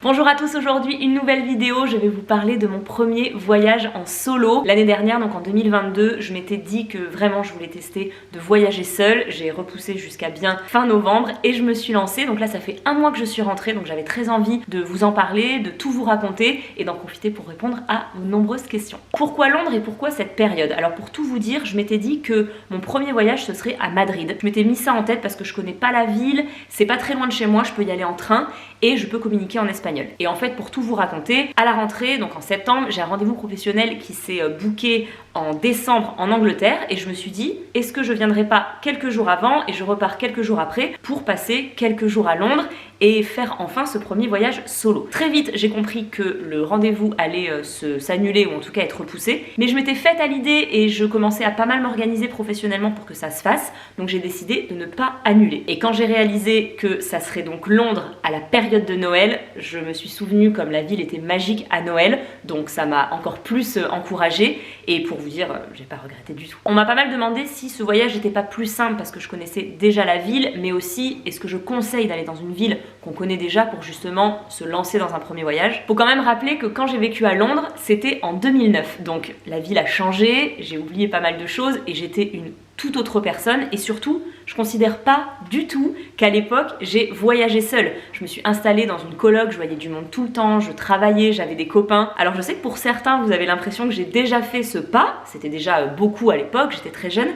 Bonjour à tous, aujourd'hui une nouvelle vidéo, je vais vous parler de mon premier voyage en solo. L'année dernière, donc en 2022, je m'étais dit que vraiment je voulais tester de voyager seule. J'ai repoussé jusqu'à bien fin novembre et je me suis lancée. Donc là ça fait un mois que je suis rentrée, donc j'avais très envie de vous en parler, de tout vous raconter et d'en profiter pour répondre à vos nombreuses questions. Pourquoi Londres et pourquoi cette période? Alors pour tout vous dire, je m'étais dit que mon premier voyage ce serait à Madrid. Je m'étais mis ça en tête parce que je connais pas la ville, c'est pas très loin de chez moi, je peux y aller en train et je peux communiquer en espagnol. Et en fait, pour tout vous raconter, à la rentrée, donc en septembre, j'ai un rendez-vous professionnel qui s'est booké en décembre en Angleterre et je me suis dit, est-ce que je viendrai pas quelques jours avant et je repars quelques jours après pour passer quelques jours à Londres et faire enfin ce premier voyage solo. Très vite, j'ai compris que le rendez-vous allait s'annuler ou en tout cas être repoussé, mais je m'étais faite à l'idée et je commençais à pas mal m'organiser professionnellement pour que ça se fasse, donc j'ai décidé de ne pas annuler. Et quand j'ai réalisé que ça serait donc Londres à la période de Noël, je me suis souvenue comme la ville était magique à Noël, donc ça m'a encore plus encouragée et pour vous dire, j'ai pas regretté du tout. On m'a pas mal demandé si ce voyage n'était pas plus simple parce que je connaissais déjà la ville, mais aussi est-ce que je conseille d'aller dans une ville qu'on connaît déjà pour justement se lancer dans un premier voyage. Faut quand même rappeler que quand j'ai vécu à Londres, c'était en 2009, donc la ville a changé, j'ai oublié pas mal de choses et j'étais une toute autre personne et surtout, je considère pas du tout qu'à l'époque, j'ai voyagé seule. Je me suis installée dans une coloc, je voyais du monde tout le temps, je travaillais, j'avais des copains. Alors je sais que pour certains, vous avez l'impression que j'ai déjà fait ce pas, c'était déjà beaucoup à l'époque, j'étais très jeune,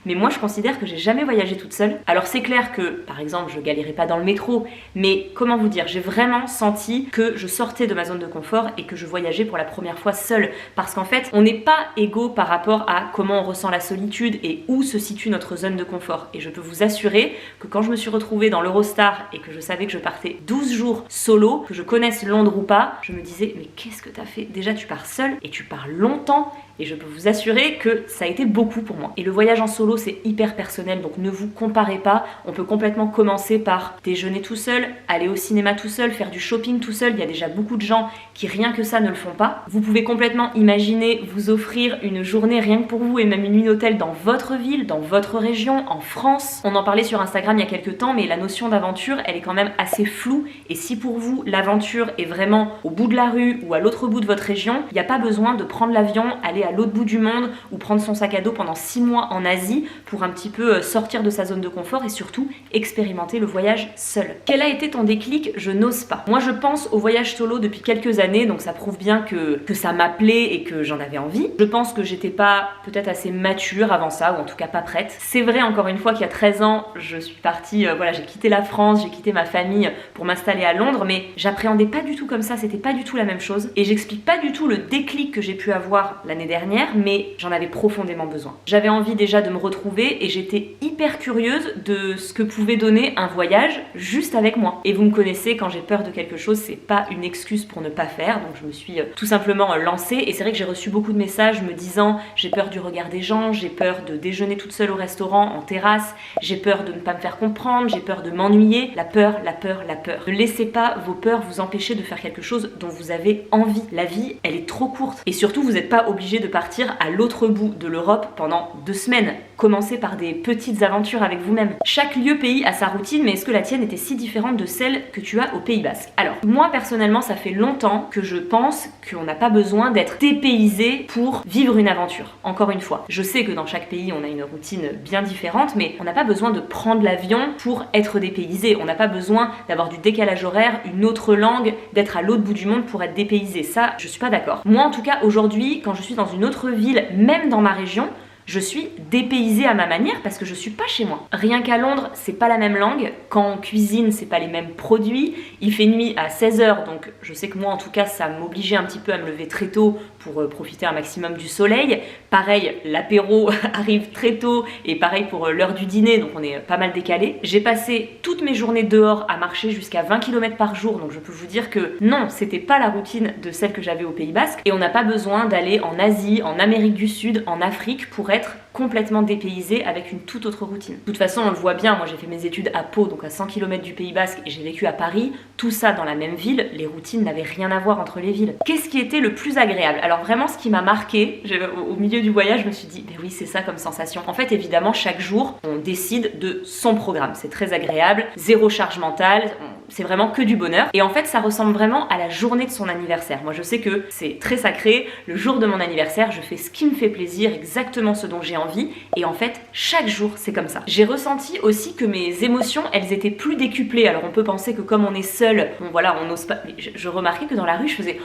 mais moi je considère que j'ai jamais voyagé toute seule. Alors c'est clair que, par exemple, je galérais pas dans le métro, mais comment vous dire, j'ai vraiment senti que je sortais de ma zone de confort et que je voyageais pour la première fois seule. Parce qu'en fait, on n'est pas égaux par rapport à comment on ressent la solitude et où se situe notre zone de confort. Et je peux vous assurer que quand je me suis retrouvée dans l'Eurostar et que je savais que je partais 12 jours solo, que je connaisse Londres ou pas, je me disais, mais qu'est-ce que t'as fait? Déjà tu pars seule et tu pars longtemps. Et je peux vous assurer que ça a été beaucoup pour moi. Et le voyage en solo, c'est hyper personnel, donc ne vous comparez pas. On peut complètement commencer par déjeuner tout seul, aller au cinéma tout seul, faire du shopping tout seul. Il y a déjà beaucoup de gens qui rien que ça ne le font pas. Vous pouvez complètement imaginer vous offrir une journée rien que pour vous et même une nuit d'hôtel dans votre ville, dans votre région, en France. On en parlait sur Instagram il y a quelques temps, mais la notion d'aventure, elle est quand même assez floue. Et si pour vous, l'aventure est vraiment au bout de la rue ou à l'autre bout de votre région, il n'y a pas besoin de prendre l'avion, aller à l'autre bout du monde ou prendre son sac à dos pendant 6 mois en Asie pour un petit peu sortir de sa zone de confort et surtout expérimenter le voyage seul. Quel a été ton déclic? Je n'ose pas. Moi je pense au voyage solo depuis quelques années, donc ça prouve bien que ça m'appelait et que j'en avais envie. Je pense que j'étais pas peut-être assez mature avant ça, ou en tout cas pas prête. C'est vrai encore une fois qu'il y a 13 ans, je suis partie, voilà, j'ai quitté la France, j'ai quitté ma famille pour m'installer à Londres, mais j'appréhendais pas du tout comme ça, c'était pas du tout la même chose. Et j'explique pas du tout le déclic que j'ai pu avoir l'année dernière, mais j'en avais profondément besoin. J'avais envie déjà de me retrouver et j'étais hyper curieuse de ce que pouvait donner un voyage juste avec moi. Et vous me connaissez, quand j'ai peur de quelque chose, c'est pas une excuse pour ne pas faire, donc je me suis tout simplement lancée. Et c'est vrai que j'ai reçu beaucoup de messages me disant j'ai peur du regard des gens, j'ai peur de déjeuner toute seule au restaurant, en terrasse, j'ai peur de ne pas me faire comprendre, j'ai peur de m'ennuyer. La peur, la peur, la peur. Ne laissez pas vos peurs vous empêcher de faire quelque chose dont vous avez envie. La vie, elle est trop courte. Et surtout, vous n'êtes pas obligé de partir à l'autre bout de l'Europe pendant 2 semaines. Commencez par des petites aventures avec vous-même. Chaque lieu, pays a sa routine, mais est-ce que la tienne était si différente de celle que tu as au Pays Basque? Alors, moi personnellement, ça fait longtemps que je pense qu'on n'a pas besoin d'être dépaysé pour vivre une aventure. Encore une fois, je sais que dans chaque pays, on a une routine bien différente, mais on n'a pas besoin de prendre l'avion pour être dépaysé. On n'a pas besoin d'avoir du décalage horaire, une autre langue, d'être à l'autre bout du monde pour être dépaysé. Ça, je suis pas d'accord. Moi, en tout cas, aujourd'hui, quand je suis dans une autre ville, même dans ma région, je suis dépaysée à ma manière parce que je suis pas chez moi. Rien qu'à Londres, c'est pas la même langue. Quand on cuisine, c'est pas les mêmes produits. Il fait nuit à 16h, donc je sais que moi en tout cas, ça m'obligeait un petit peu à me lever très tôt pour profiter un maximum du soleil. Pareil, l'apéro arrive très tôt et pareil pour l'heure du dîner, donc on est pas mal décalé. J'ai passé toutes mes journées dehors à marcher jusqu'à 20 km par jour, donc je peux vous dire que non, c'était pas la routine de celle que j'avais au Pays Basque et on n'a pas besoin d'aller en Asie, en Amérique du Sud, en Afrique pour être complètement dépaysée avec une toute autre routine. De toute façon, on le voit bien, moi j'ai fait mes études à Pau, donc à 100 km du Pays Basque, et j'ai vécu à Paris, tout ça dans la même ville, les routines n'avaient rien à voir entre les villes. Qu'est-ce qui était le plus agréable? Alors vraiment, ce qui m'a marqué, au milieu du voyage, je me suis dit, mais oui, c'est ça comme sensation. En fait, évidemment, chaque jour, on décide de son programme. C'est très agréable, zéro charge mentale, c'est vraiment que du bonheur. Et en fait, ça ressemble vraiment à la journée de son anniversaire. Moi, je sais que c'est très sacré. Le jour de mon anniversaire, je fais ce qui me fait plaisir, exactement ce dont j'ai envie. Et en fait, chaque jour, c'est comme ça. J'ai ressenti aussi que mes émotions, elles étaient plus décuplées. Alors, on peut penser que comme on est seul, bon voilà, on n'ose pas. Mais je remarquais que dans la rue, je faisais...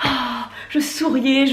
Oh, je souriais,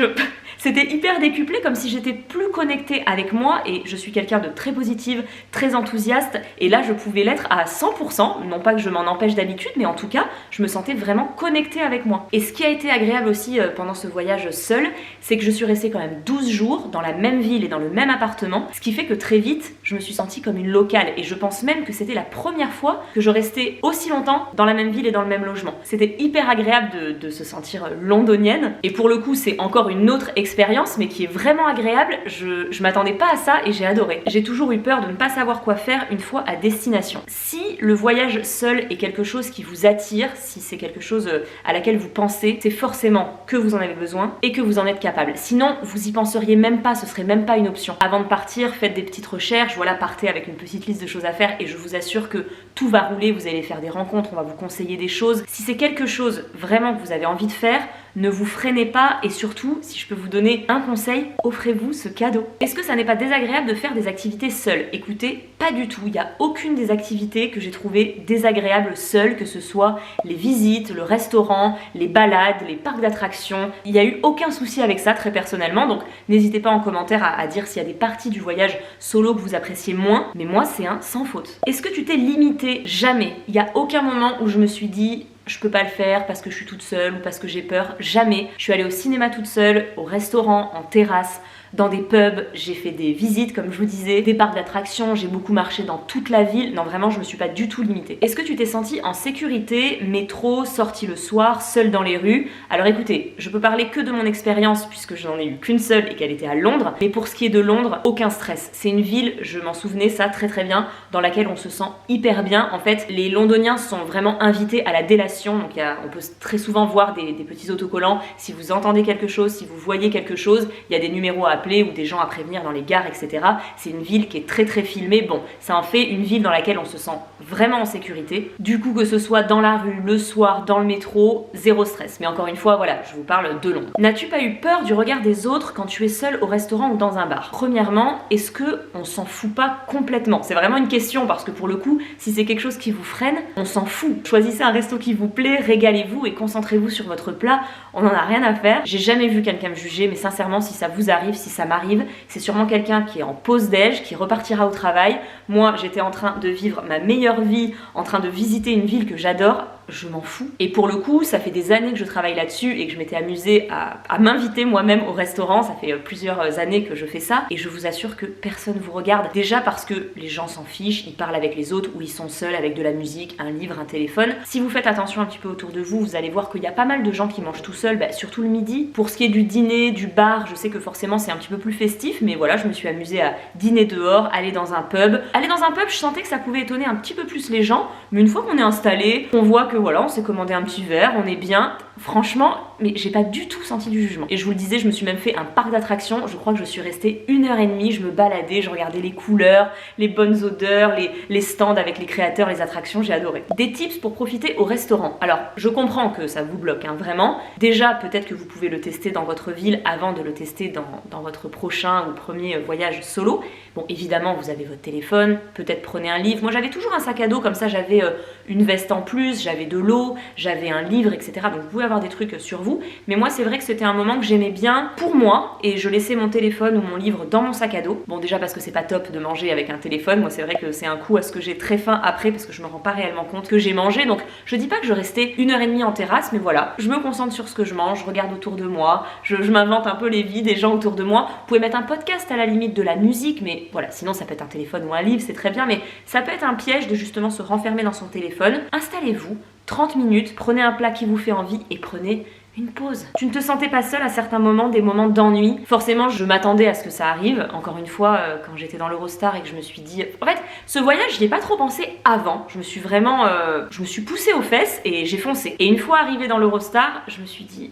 C'était hyper décuplé, comme si j'étais plus connectée avec moi, et je suis quelqu'un de très positive, très enthousiaste, et là je pouvais l'être à 100%, non pas que je m'en empêche d'habitude, mais en tout cas, je me sentais vraiment connectée avec moi. Et ce qui a été agréable aussi pendant ce voyage seul, c'est que je suis restée quand même 12 jours dans la même ville et dans le même appartement, ce qui fait que très vite, je me suis sentie comme une locale, et je pense même que c'était la première fois que je restais aussi longtemps dans la même ville et dans le même logement. C'était hyper agréable de se sentir londonienne, et pour le coup, c'est encore une autre expérience, mais qui est vraiment agréable. Je m'attendais pas à ça et j'ai adoré. J'ai toujours eu peur de ne pas savoir quoi faire une fois à destination. Si le voyage seul est quelque chose qui vous attire, si c'est quelque chose à laquelle vous pensez, c'est forcément que vous en avez besoin et que vous en êtes capable. Sinon, vous y penseriez même pas, ce serait même pas une option. Avant de partir, faites des petites recherches, voilà, partez avec une petite liste de choses à faire et je vous assure que tout va rouler, vous allez faire des rencontres, on va vous conseiller des choses. Si c'est quelque chose vraiment que vous avez envie de faire, ne vous freinez pas et surtout, si je peux vous donner un conseil, offrez-vous ce cadeau. Est-ce que ça n'est pas désagréable de faire des activités seules? Écoutez, pas du tout. Il n'y a aucune des activités que j'ai trouvées désagréables seules, que ce soit les visites, le restaurant, les balades, les parcs d'attractions. Il n'y a eu aucun souci avec ça très personnellement, donc n'hésitez pas en commentaire à dire s'il y a des parties du voyage solo que vous appréciez moins, mais moi c'est un sans faute. Est-ce que tu t'es limité? Jamais. Il n'y a aucun moment où je me suis dit je peux pas le faire parce que je suis toute seule ou parce que j'ai peur. Jamais. Je suis allée au cinéma toute seule, au restaurant, en terrasse, dans des pubs, j'ai fait des visites comme je vous disais, des parcs d'attractions, j'ai beaucoup marché dans toute la ville. Non, vraiment, je me suis pas du tout limitée. Est-ce que tu t'es sentie en sécurité, métro, sortie le soir, seule dans les rues? Alors écoutez, je peux parler que de mon expérience puisque je n'en ai eu qu'une seule et qu'elle était à Londres. Mais pour ce qui est de Londres, aucun stress. C'est une ville, je m'en souvenais ça très très bien, dans laquelle on se sent hyper bien. En fait, les Londoniens sont vraiment invités à la délation. Donc on peut très souvent voir des petits autocollants. Si vous entendez quelque chose, si vous voyez quelque chose, il y a des numéros à appeler ou des gens à prévenir dans les gares, etc. C'est une ville qui est très très filmée. Bon, ça en fait une ville dans laquelle on se sent vraiment en sécurité. Du coup, que ce soit dans la rue, le soir, dans le métro, zéro stress. Mais encore une fois, voilà, je vous parle de Londres. N'as-tu pas eu peur du regard des autres quand tu es seule au restaurant ou dans un bar? Premièrement, est-ce que on s'en fout pas complètement? C'est vraiment une question parce que pour le coup, si c'est quelque chose qui vous freine, on s'en fout. Choisissez un resto qui vous plaît, régalez-vous et concentrez-vous sur votre plat. On n'en a rien à faire. J'ai jamais vu quelqu'un me juger, mais sincèrement, si ça vous arrive, si ça m'arrive, c'est sûrement quelqu'un qui est en pause déj, qui repartira au travail. Moi, j'étais en train de vivre ma meilleure vie, en train de visiter une ville que j'adore. Je m'en fous. Et pour le coup, ça fait des années que je travaille là-dessus et que je m'étais amusée à m'inviter moi-même au restaurant. Ça fait plusieurs années que je fais ça et je vous assure que personne vous regarde. Déjà parce que les gens s'en fichent, ils parlent avec les autres ou ils sont seuls avec de la musique, un livre, un téléphone. Si vous faites attention un petit peu autour de vous, vous allez voir qu'il y a pas mal de gens qui mangent tout seuls, surtout le midi. Pour ce qui est du dîner, du bar, je sais que forcément c'est un petit peu plus festif, mais voilà, je me suis amusée à dîner dehors, aller dans un pub. Aller dans un pub, je sentais que ça pouvait étonner un petit peu plus les gens, mais une fois qu'on est installé, on voit que voilà, on s'est commandé un petit verre, on est bien. Franchement, mais j'ai pas du tout senti du jugement. Et je vous le disais, je me suis même fait un parc d'attractions. Je crois que je suis restée 1h30, je me baladais, je regardais les couleurs, les bonnes odeurs, les stands avec les créateurs, les attractions, j'ai adoré. Des tips pour profiter au restaurant. Alors, je comprends que ça vous bloque, vraiment. Déjà, peut-être que vous pouvez le tester dans votre ville avant de le tester dans votre prochain ou premier voyage solo. Bon, évidemment, vous avez votre téléphone, peut-être prenez un livre. Moi, j'avais toujours un sac à dos, comme ça, j'avais une veste en plus, j'avais de l'eau, j'avais un livre, etc. Donc, vous pouvez avoir des trucs sur vous. Mais moi, c'est vrai que c'était un moment que j'aimais bien pour moi et je laissais mon téléphone ou mon livre dans mon sac à dos. Bon, déjà parce que c'est pas top de manger avec un téléphone. Moi, c'est vrai que c'est un coup à ce que j'ai très faim après parce que je me rends pas réellement compte que j'ai mangé. Donc, je dis pas que je restais 1h30 en terrasse, mais voilà, je me concentre sur ce que je mange, je regarde autour de moi, je m'invente un peu les vies des gens autour de moi. Vous pouvez mettre un podcast à la limite, de la musique, mais voilà, sinon ça peut être un téléphone ou un livre, c'est très bien, mais ça peut être un piège de justement se renfermer dans son téléphone. Installez-vous 30 minutes, prenez un plat qui vous fait envie et prenez une pause. Tu ne te sentais pas seule à certains moments, des moments d'ennui. Forcément, je m'attendais à ce que ça arrive. Encore une fois, quand j'étais dans l'Eurostar et que je me suis dit... En fait, ce voyage, j'y ai pas trop pensé avant. Je me suis vraiment... je me suis poussée aux fesses et j'ai foncé. Et une fois arrivée dans l'Eurostar, je me suis dit...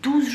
12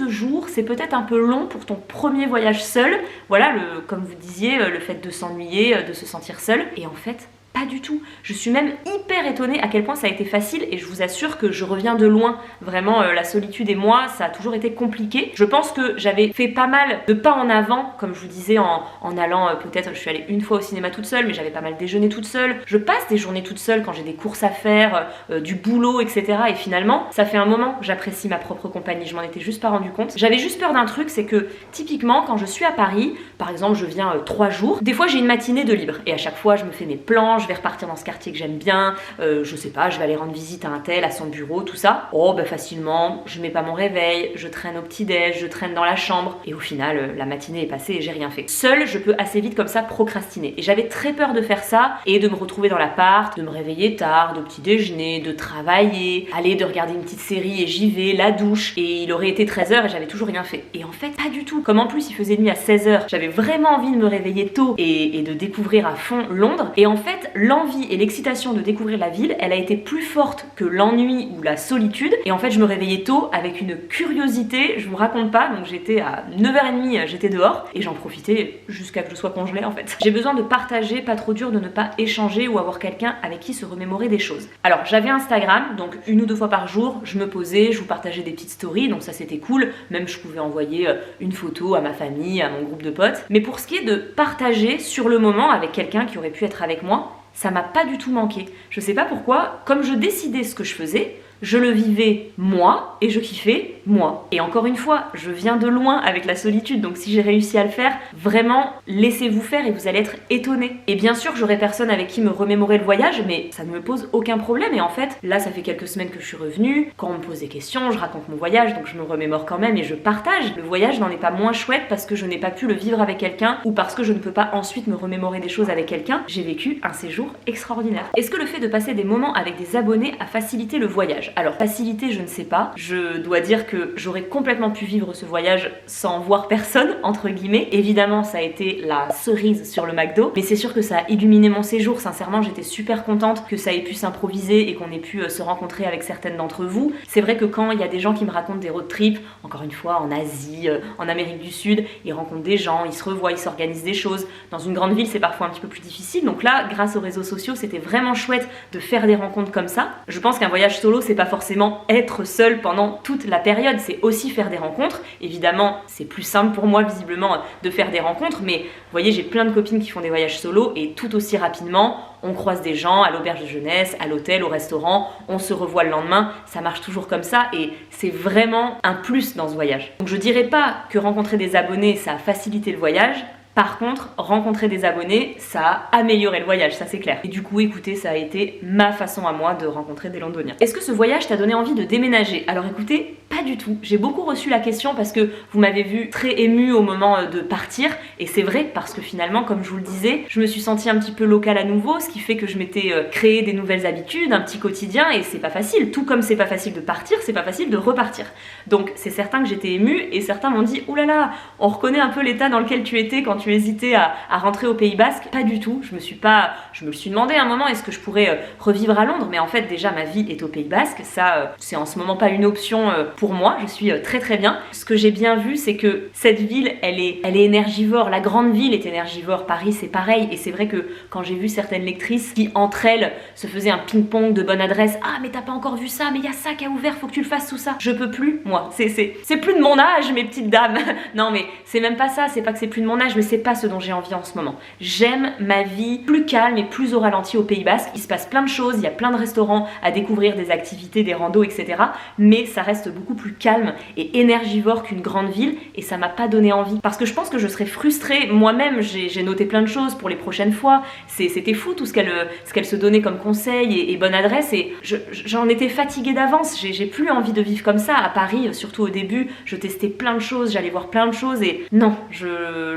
jours, c'est peut-être un peu long pour ton premier voyage seul. Voilà, comme vous disiez, le fait de s'ennuyer, de se sentir seul. Et en fait... pas du tout. Je suis même hyper étonnée à quel point ça a été facile et je vous assure que je reviens de loin. Vraiment, la solitude et moi, ça a toujours été compliqué. Je pense que j'avais fait pas mal de pas en avant, comme je vous disais, en allant peut-être, je suis allée une fois au cinéma toute seule, mais j'avais pas mal déjeuné toute seule. Je passe des journées toute seule quand j'ai des courses à faire, du boulot, etc. Et finalement, ça fait un moment que j'apprécie ma propre compagnie. Je m'en étais juste pas rendu compte. J'avais juste peur d'un truc, c'est que typiquement, quand je suis à Paris, par exemple, je viens 3 jours, des fois j'ai une matinée de libre et à chaque fois, je me fais mes plans, je vais repartir dans ce quartier que j'aime bien, je sais pas, je vais aller rendre visite à un tel, à son bureau, tout ça. Oh bah facilement, je mets pas mon réveil, je traîne au petit-déj, je traîne dans la chambre et au final la matinée est passée et j'ai rien fait. Seule, je peux assez vite comme ça procrastiner et j'avais très peur de faire ça et de me retrouver dans l'appart, de me réveiller tard, de petit déjeuner, de travailler, aller de regarder une petite série et j'y vais, la douche et il aurait été 13h et j'avais toujours rien fait. Et en fait pas du tout, comme en plus il faisait nuit à 16h, j'avais vraiment envie de me réveiller tôt et de découvrir à fond Londres et en fait l'envie et l'excitation de découvrir la ville, elle a été plus forte que l'ennui ou la solitude et en fait je me réveillais tôt avec une curiosité, je vous raconte pas, donc j'étais à 9h30, j'étais dehors et j'en profitais jusqu'à que je sois congelée en fait. J'ai besoin de partager, pas trop dur de ne pas échanger ou avoir quelqu'un avec qui se remémorer des choses. Alors j'avais Instagram, donc 1 ou 2 fois par jour, je me posais, je vous partageais des petites stories, donc ça c'était cool, même je pouvais envoyer une photo à ma famille, à mon groupe de potes. Mais pour ce qui est de partager sur le moment avec quelqu'un qui aurait pu être avec moi, ça m'a pas du tout manqué. Je sais pas pourquoi, comme je décidais ce que je faisais, je le vivais moi et je kiffais moi. Et encore une fois, je viens de loin avec la solitude, donc si j'ai réussi à le faire, vraiment laissez-vous faire et vous allez être étonnés. Et bien sûr, j'aurai personne avec qui me remémorer le voyage, mais ça ne me pose aucun problème. Et en fait, là, ça fait quelques semaines que je suis revenue. Quand on me pose des questions, je raconte mon voyage, donc je me remémore quand même et je partage. Le voyage n'en est pas moins chouette parce que je n'ai pas pu le vivre avec quelqu'un ou parce que je ne peux pas ensuite me remémorer des choses avec quelqu'un. J'ai vécu un séjour extraordinaire. Est-ce que le fait de passer des moments avec des abonnés a facilité le voyage ? Alors, facilité, je ne sais pas. Je dois dire que j'aurais complètement pu vivre ce voyage sans voir personne, entre guillemets. Évidemment, ça a été la cerise sur le McDo, mais c'est sûr que ça a illuminé mon séjour. Sincèrement, j'étais super contente que ça ait pu s'improviser et qu'on ait pu se rencontrer avec certaines d'entre vous. C'est vrai que quand il y a des gens qui me racontent des road trips, encore une fois, en Asie, en Amérique du Sud, ils rencontrent des gens, ils se revoient, ils s'organisent des choses. Dans une grande ville, c'est parfois un petit peu plus difficile. Donc là, grâce aux réseaux sociaux, c'était vraiment chouette de faire des rencontres comme ça. Je pense qu'un voyage solo, c'est pas forcément être seul pendant toute la période, c'est aussi faire des rencontres. Évidemment, c'est plus simple pour moi visiblement de faire des rencontres, mais vous voyez, j'ai plein de copines qui font des voyages solo et tout aussi rapidement, on croise des gens à l'auberge de jeunesse, à l'hôtel, au restaurant, on se revoit le lendemain, ça marche toujours comme ça et c'est vraiment un plus dans ce voyage. Donc je dirais pas que rencontrer des abonnés, ça a facilité le voyage. Par contre, rencontrer des abonnés, ça a amélioré le voyage, ça c'est clair. Et du coup, écoutez, ça a été ma façon à moi de rencontrer des Londoniens. Est-ce que ce voyage t'a donné envie de déménager ? Alors écoutez, pas du tout. J'ai beaucoup reçu la question parce que vous m'avez vu très émue au moment de partir. Et c'est vrai parce que finalement, comme je vous le disais, je me suis sentie un petit peu locale à nouveau, ce qui fait que je m'étais créé des nouvelles habitudes, un petit quotidien et c'est pas facile. Tout comme c'est pas facile de partir, c'est pas facile de repartir. Donc c'est certain que j'étais émue et certains m'ont dit « Ouh là là, on reconnaît un peu l'état dans lequel tu étais quand tu hésitais à rentrer au Pays Basque ». Pas du tout. Je me le suis demandé à un moment, est-ce que je pourrais revivre à Londres ? Mais en fait déjà ma vie est au Pays Basque. Ça c'est en ce moment pas une option pour moi. Je suis très très bien. Ce que j'ai bien vu, c'est que cette ville, elle est énergivore. La grande ville est énergivore. Paris, c'est pareil. Et c'est vrai que quand j'ai vu certaines lectrices qui, entre elles, se faisaient un ping-pong de bonne adresse. Ah, mais t'as pas encore vu ça, mais il y a ça qui a ouvert, faut que tu le fasses, tout ça. Je peux plus, moi. C'est plus de mon âge, mes petites dames. Non, mais c'est même pas ça. C'est pas que c'est plus de mon âge, mais c'est pas ce dont j'ai envie en ce moment. J'aime ma vie plus calme et plus au ralenti au Pays Basque. Il se passe plein de choses. Il y a plein de restaurants à découvrir, des activités, des randos, etc. Mais ça reste beaucoup plus calme et énergivore qu'une grande ville et ça m'a pas donné envie parce que je pense que je serais frustrée moi-même. J'ai noté plein de choses pour les prochaines fois. C'était fou tout ce qu'elle se donnait comme conseil et bonne adresse et j'en étais fatiguée d'avance. J'ai plus envie de vivre comme ça à Paris, surtout au début. Je testais plein de choses, j'allais voir plein de choses et non,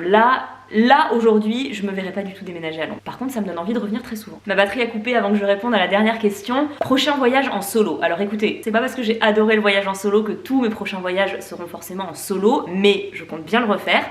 là là aujourd'hui je me verrais pas du tout déménager à Londres. Par contre ça me donne envie de revenir très souvent. Ma batterie a coupé avant que je réponde à la dernière question. Prochain voyage en solo. Alors écoutez, c'est pas parce que j'ai adoré le voyage en solo que tous mes prochains voyages seront forcément en solo, mais je compte bien le refaire.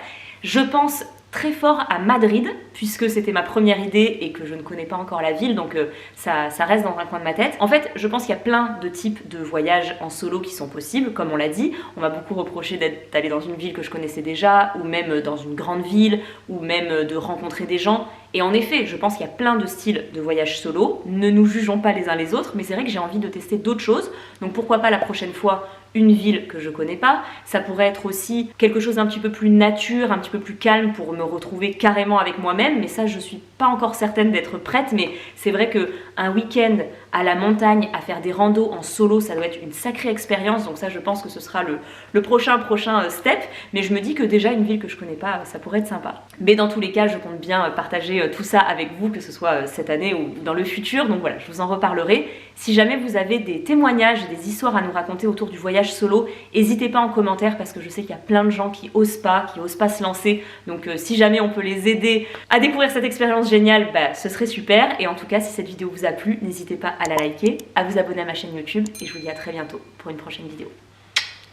Je pense très fort à Madrid, puisque c'était ma première idée et que je ne connais pas encore la ville, donc ça reste dans un coin de ma tête. En fait, je pense qu'il y a plein de types de voyages en solo qui sont possibles, comme on l'a dit. On m'a beaucoup reproché d'aller dans une ville que je connaissais déjà, ou même dans une grande ville, ou même de rencontrer des gens. Et en effet, je pense qu'il y a plein de styles de voyage solo. Ne nous jugeons pas les uns les autres, mais c'est vrai que j'ai envie de tester d'autres choses. Donc pourquoi pas la prochaine fois une ville que je connais pas. Ça pourrait être aussi quelque chose d'un petit peu plus nature, un petit peu plus calme pour me retrouver carrément avec moi-même, mais ça je suis pas encore certaine d'être prête, mais c'est vrai que un week-end à la montagne, à faire des randos en solo, ça doit être une sacrée expérience, donc ça je pense que ce sera le prochain step, mais je me dis que déjà une ville que je connais pas, ça pourrait être sympa. Mais dans tous les cas, je compte bien partager tout ça avec vous, que ce soit cette année ou dans le futur, donc voilà, je vous en reparlerai. Si jamais vous avez des témoignages, des histoires à nous raconter autour du voyage solo, n'hésitez pas en commentaire parce que je sais qu'il y a plein de gens qui osent pas se lancer, donc si jamais on peut les aider à découvrir cette expérience géniale, bah, ce serait super. Et en tout cas, si cette vidéo vous a plu, n'hésitez pas à la liker, à vous abonner à ma chaîne YouTube et je vous dis à très bientôt pour une prochaine vidéo.